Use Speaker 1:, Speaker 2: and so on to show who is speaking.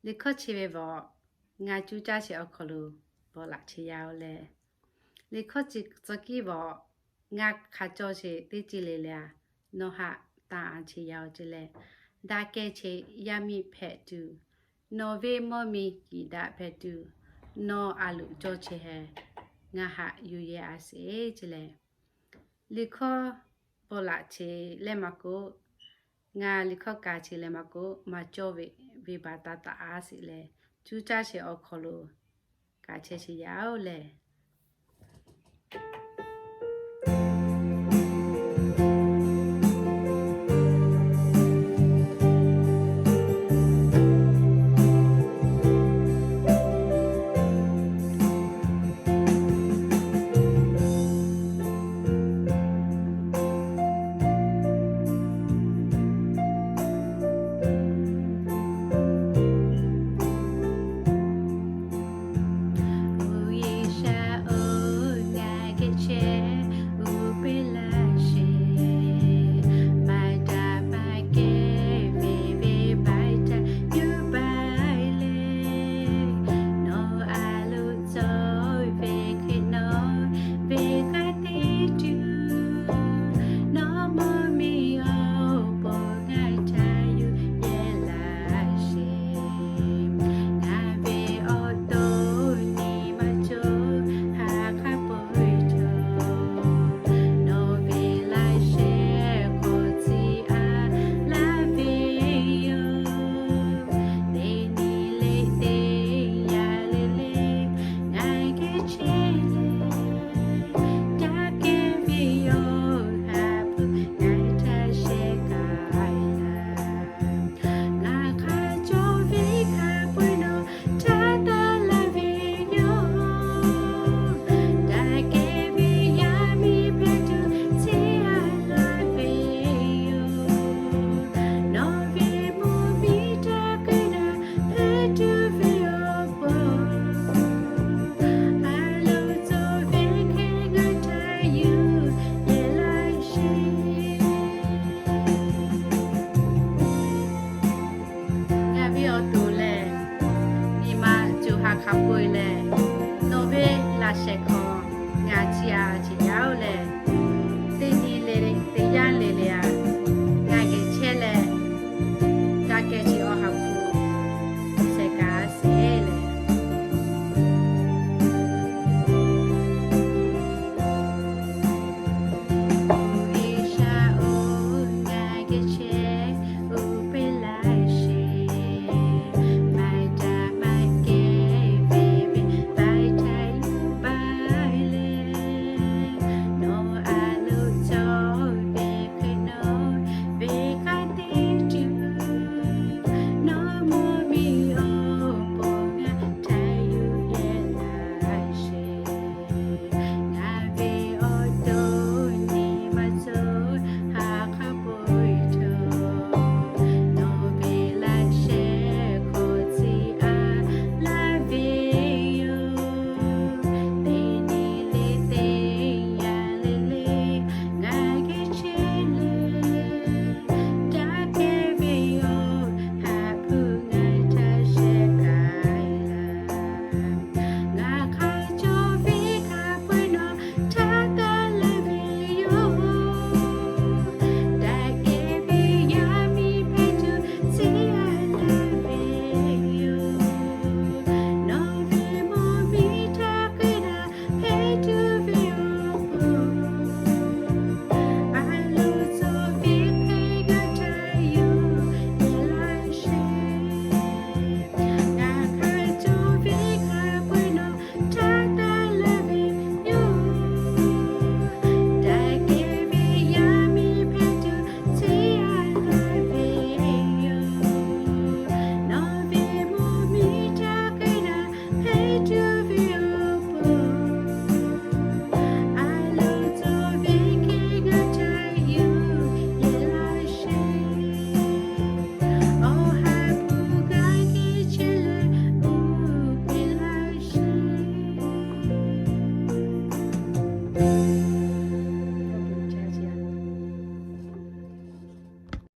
Speaker 1: လေခော့ချေပဲပေါ့ငါကျူးကြချေအခလူဘောလာချေရောက်လေလေခော့ချေစကီပေါ့ငါခါကြောချေတေးကြည့်လေလေနော်ဟာတာအချေရောက်ကြလေဒါကဲချေရမိဖက်တူနော်ဝေမော်မီကီဒါဖက်တူနော်အလူကြောချေဟဲငါဟာယူရအစေကြလေလေခော့ဘောလာချေလက်မကိုငါလေခော့ကာချေလက်မကိုမကြောဝေဝေဘာတာတာအားစီလေကျူးကြချေအခလူကာချေချေရောက်လေခပ်ပွေလေနိုဘေလာရှေခေါငါချီယာ